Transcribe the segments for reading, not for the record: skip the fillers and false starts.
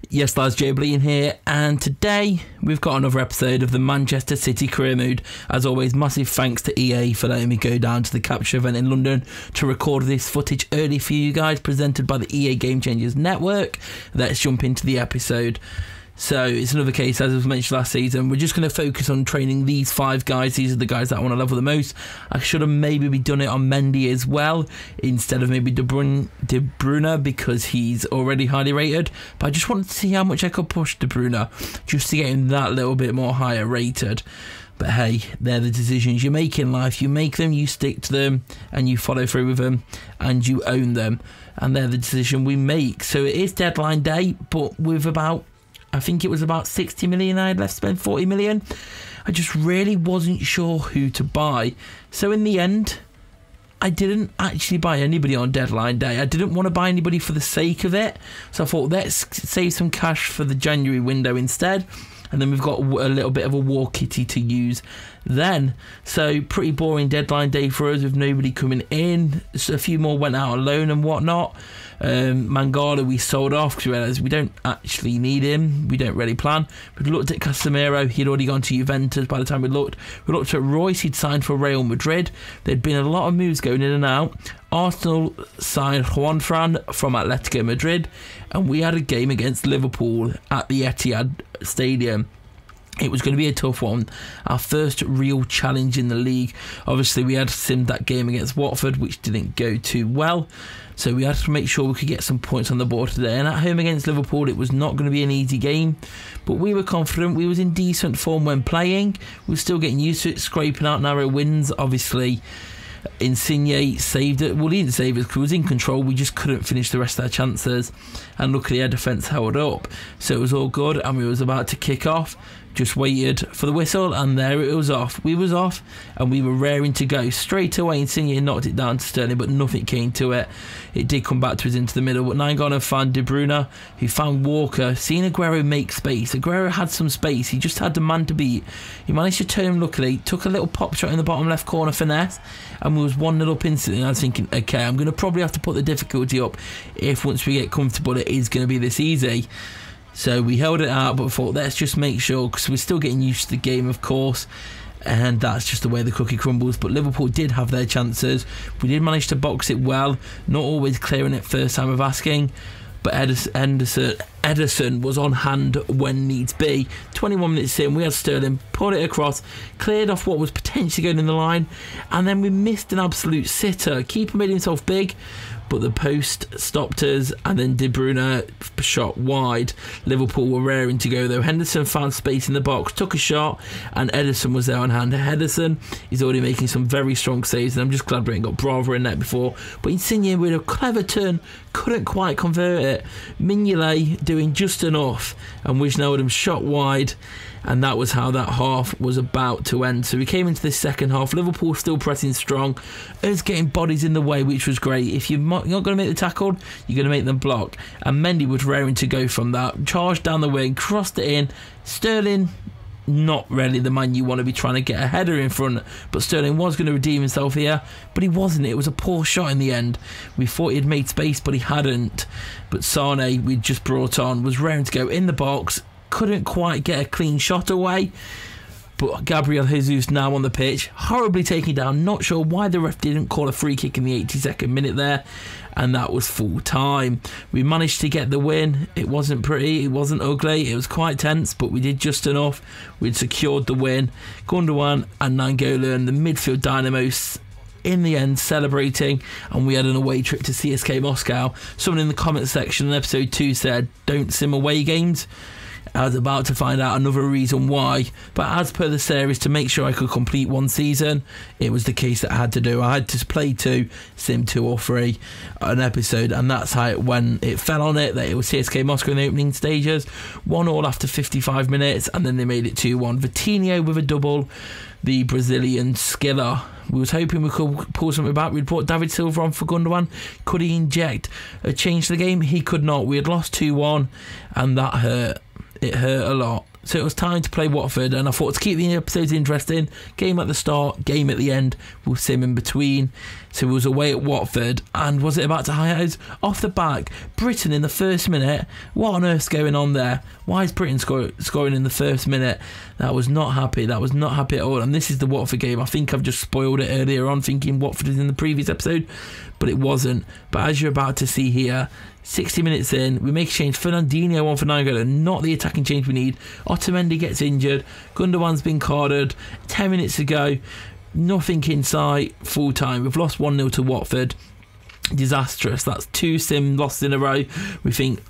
Yes, lads, joebiline here, and today we've got another episode of the Manchester City career mode. As always, massive thanks to EA for letting me go down to the capture event in London to record this footage early for you guys, presented by the EA Game Changers Network. Let's jump into the episode. So it's another case, as was mentioned last season, we're just going to focus on training these 5 guys. These are the guys that I want to level the most. I should have maybe done it on Mendy as well, instead of maybe De Bruyne, because he's already highly rated. But I just wanted to see how much I could push De Bruyne, just to get him that little bit more higher rated. But hey, they're the decisions you make in life. You make them, you stick to them, and you follow through with them, and you own them. And they're the decision we make. So it is deadline day, but with about, I think it was about 60 million I had left to spend, 40 million. I just really wasn't sure who to buy. So in the end, I didn't actually buy anybody on deadline day. I didn't want to buy anybody for the sake of it. So I thought, let's save some cash for the January window instead. And then we've got a little bit of a war kitty to use then. So pretty boring deadline day for us with nobody coming in. So a few more went out on loan and whatnot. Mangala we sold off because we realised we don't actually need him. We don't really plan. We looked at Casemiro. He'd already gone to Juventus by the time we looked. We looked at Royce. He'd signed for Real Madrid. There'd been a lot of moves going in and out. Arsenal signed Juan Fran from Atletico Madrid, and we had a game against Liverpool at the Etihad Stadium. It was going to be a tough one, our first real challenge in the league. Obviously we had simmed that game against Watford, which didn't go too well, so we had to make sure we could get some points on the board today. And at home against Liverpool, it was not going to be an easy game, but we were confident. We was in decent form when playing. We were still getting used to it, scraping out narrow wins. Obviously Insigne saved it. Well, he didn't save it because he was in control. We just couldn't finish the rest of our chances, and luckily our defence held up, so it was all good. And we was about to kick off, just waited for the whistle, and there it was off. We was off, and we were raring to go straight away. Insigne knocked it down to Sterling, but nothing came to it. It did come back to us into the middle, but Nainggolan found De Bruyne, who found Walker. Seeing Aguero make space, Aguero had some space. He just had the man to beat. He managed to turn him luckily, took a little pop shot in the bottom left corner finesse, and we was 1-0 up instantly. And I was thinking, okay, I'm going to probably have to put the difficulty up if once we get comfortable it is going to be this easy. So we held it out, but thought, let's just make sure, because we're still getting used to the game, of course, and that's just the way the cookie crumbles. But Liverpool did have their chances. We did manage to box it well, not always clearing it first time of asking, but Ederson was on hand when needs be. 21 minutes in, we had Sterling, put it across, cleared off what was potentially going in the line, and then we missed an absolute sitter. Keeper made himself big, but the post stopped us, and then De Bruyne shot wide. Liverpool were raring to go though. Henderson found space in the box, took a shot, and Ederson was there on hand. Henderson is already making some very strong saves, and I'm just glad we ain't got Bravo in there before. But Insigne with a clever turn couldn't quite convert it. Mignolet doing just enough, and Wijnaldum shot wide, and that was how that half was about to end. So we came into this second half, Liverpool still pressing strong, us getting bodies in the way, which was great. If you're not going to make the tackle, you're going to make them block, and Mendy was raring to go from that. Charged down the wing, crossed it in. Sterling, not really the man you want to be trying to get a header in front, but Sterling was going to redeem himself here, but he wasn't. It was a poor shot in the end. We thought he'd made space, but he hadn't. But Sane, we'd just brought on, was raring to go in the box, couldn't quite get a clean shot away. But Gabriel Jesus now on the pitch, horribly taken down. Not sure why the ref didn't call a free kick in the 82nd minute there, and that was full time. We managed to get the win. It wasn't pretty, it wasn't ugly, it was quite tense, but we did just enough. We'd secured the win. Gundogan and Nainggolan, the midfield dynamos, in the end celebrating, and we had an away trip to CSK Moscow. Someone in the comment section in episode 2 said, don't sim away games. I was about to find out another reason why, but as per the series, to make sure I could complete one season, it was the case that I had to do. I had to play 2, sim 2 or 3 an episode, and that's how it went. It fell on it that it was CSK Moscow in the opening stages, 1-1 after 55 minutes, and then they made it 2-1. Vitinho with a double, the Brazilian skiller. We was hoping we could pull something back. We'd brought David Silva on for Gundogan. Could he inject a change to the game? He could not. We had lost 2-1, and that hurt. It hurt a lot. So it was time to play Watford, and I thought to keep the episodes interesting, game at the start, game at the end, we'll sim in between. So it was away at Watford, and was it about to high highs? Off the back, Britain in the first minute. What on earth's going on there? Why is Britain scoring in the first minute? That was not happy. That was not happy at all. And this is the Watford game. I think I've just spoiled it earlier on, thinking Watford is in the previous episode, but it wasn't. But as you're about to see here, 60 minutes in, we make a change. Fernandinho on for Nainggolan, not the attacking change we need. Otamendi gets injured. Gundogan's been carded. 10 minutes ago, nothing in sight. Full time. We've lost 1-0 to Watford. Disastrous. That's 2 sim losses in a row. We think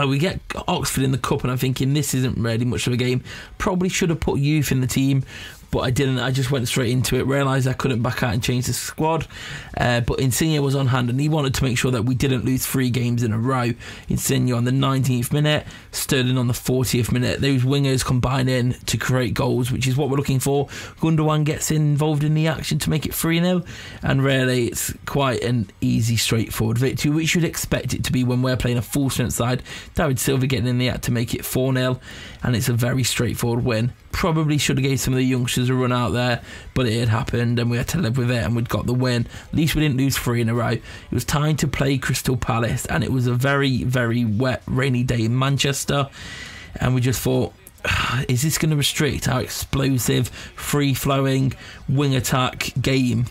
we get Oxford in the cup, and I'm thinking this isn't really much of a game. Probably should have put youth in the team, but I didn't. I just went straight into it, realised I couldn't back out and change the squad, but Insigne was on hand, and he wanted to make sure that we didn't lose 3 games in a row. Insigne on the 19th minute, Sterling on the 40th minute. Those wingers combine in to create goals, which is what we're looking for. Gundogan gets involved in the action to make it 3-0, and really it's quite an easy, straightforward victory, which you'd expect it to be when we're playing a full strength side. David Silva getting in the act to make it 4-0, and it's a very straightforward win. Probably should have gave some of the youngsters a run out there, but it had happened and we had to live with it, and we'd got the win. At least we didn't lose 3 in a row. It was time to play Crystal Palace, and it was a very, very wet, rainy day in Manchester, and we just thought, is this going to restrict our explosive, free-flowing wing attack game?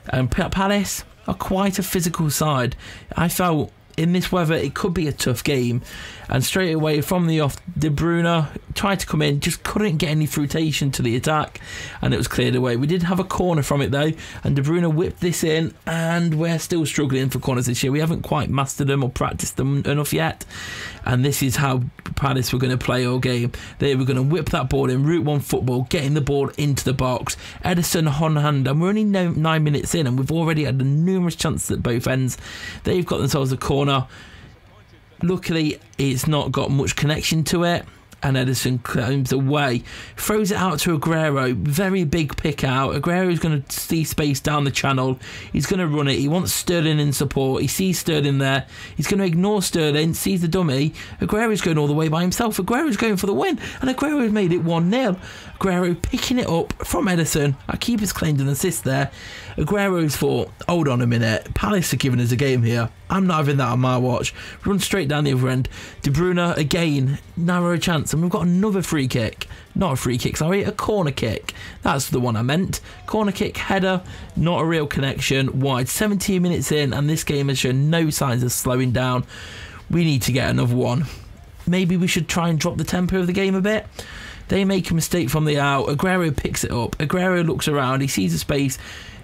And Palace are quite a physical side. I felt in this weather it could be a tough game, and straight away from the off, De Bruyne tried to come in, just couldn't get any fruition to the attack, and it was cleared away. We did have a corner from it though, and De Bruyne whipped this in, and we're still struggling for corners this year. We haven't quite mastered them or practiced them enough yet, and this is how Palace were going to play all game. They were going to whip that ball in, Route 1 football, getting the ball into the box. Ederson on hand, and we're only 9 minutes in, and we've already had numerous chances at both ends. They've got themselves a corner. Luckily, it's not got much connection to it, and Ederson comes away, throws it out to Aguero. Very big pick out. Aguero's going to see space down the channel. He's going to run it. He wants Sterling in support. He sees Sterling there. He's going to ignore Sterling, sees the dummy. Aguero's going all the way by himself. Aguero's going for the win, and Aguero's made it 1-0. Aguero picking it up from Ederson. Our keeper's claimed an assist there. Aguero's thought, hold on a minute, Palace are giving us a game here. I'm not having that on my watch. Run straight down the other end. De Bruyne again, narrow chance, and we've got another free kick. Not a free kick, sorry, a corner kick. That's the one I meant. Corner kick, header, not a real connection, wide. 17 minutes in, and this game has shown no signs of slowing down. We need to get another one. Maybe we should try and drop the tempo of the game a bit. They make a mistake from the out. Aguero picks it up. Aguero looks around. He sees a space.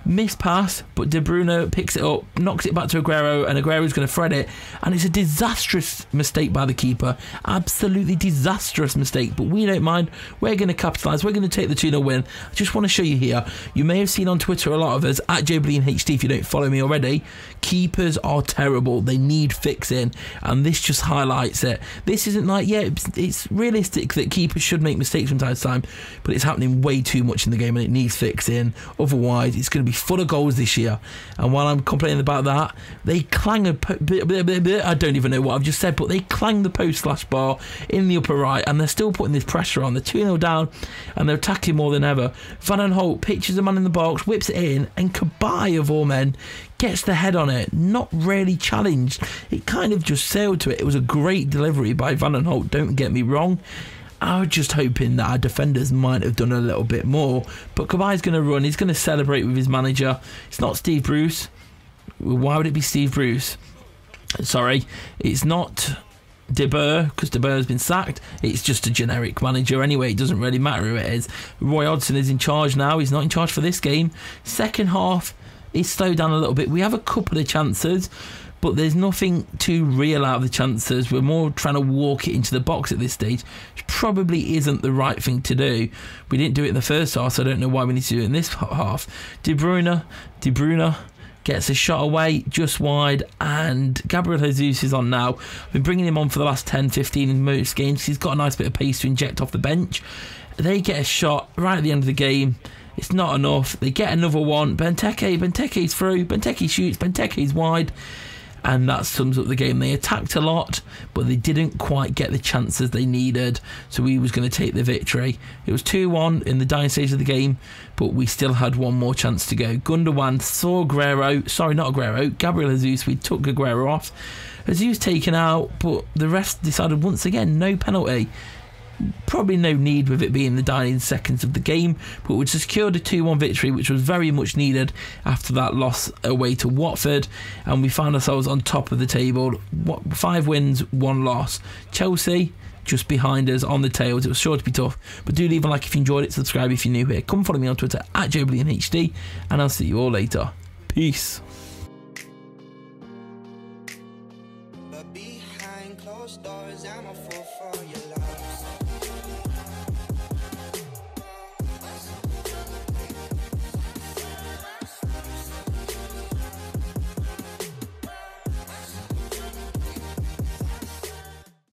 Missed pass, but De Bruyne picks it up, knocks it back to Aguero, and Aguero's going to thread it, and it's a disastrous mistake by the keeper. Absolutely disastrous mistake, but we don't mind. We're going to capitalise. We're going to take the 2-0 win. I just want to show you here. You may have seen on Twitter a lot of us, at joebilineHD if you don't follow me already. Keepers are terrible. They need fixing, and this just highlights it. This isn't like, yeah, it's realistic that keepers should make mistakes from time to time, but it's happening way too much in the game, and it needs fixing. Otherwise, it's going to be full of goals this year. And while I'm complaining about that, they clang I don't even know what I've just said, but they clang the post/bar in the upper right, and they're still putting this pressure on. They're 2-0 down, and they're attacking more than ever. Van Aanholt pitches a man in the box, whips it in, and Kabay of all men gets the head on it. Not really challenged. It kind of just sailed to it. It was a great delivery by Van Aanholt, don't get me wrong. I was just hoping that our defenders might have done a little bit more. But Kabay's going to run. He's going to celebrate with his manager. It's not Steve Bruce. Why would it be Steve Bruce? Sorry, it's not De Boer, because De Boer has been sacked. It's just a generic manager anyway. It doesn't really matter who it is. Roy Hodgson is in charge now. He's not in charge for this game. Second half, he's slowed down a little bit. We have a couple of chances, but there's nothing too real out of the chances. We're more trying to walk it into the box at this stage, which probably isn't the right thing to do. We didn't do it in the first half, so I don't know why we need to do it in this half. De Bruyne gets a shot away, just wide, and Gabriel Jesus is on now. I've been bringing him on for the last 10-15 in most games. He's got a nice bit of pace to inject off the bench. They get a shot right at the end of the game. It's not enough. They get another one. Benteke's through. Benteke shoots. Benteke's wide. and that sums up the game. They attacked a lot, but they didn't quite get the chances they needed, so we was going to take the victory. It was 2-1 in the dying stage of the game, but we still had one more chance to go. Gundogan saw Gabriel Jesus. We took Aguero off. Jesus taken out, but the rest decided once again no penalty. Probably no need with it being the dying seconds of the game, but we secured a 2-1 victory, which was very much needed after that loss away to Watford, and we found ourselves on top of the table. 5 wins, 1 loss. Chelsea just behind us on the tails. It was sure to be tough, but do leave a like if you enjoyed it, subscribe if you're new here, come follow me on Twitter at joebilineHD, and I'll see you all later. Peace.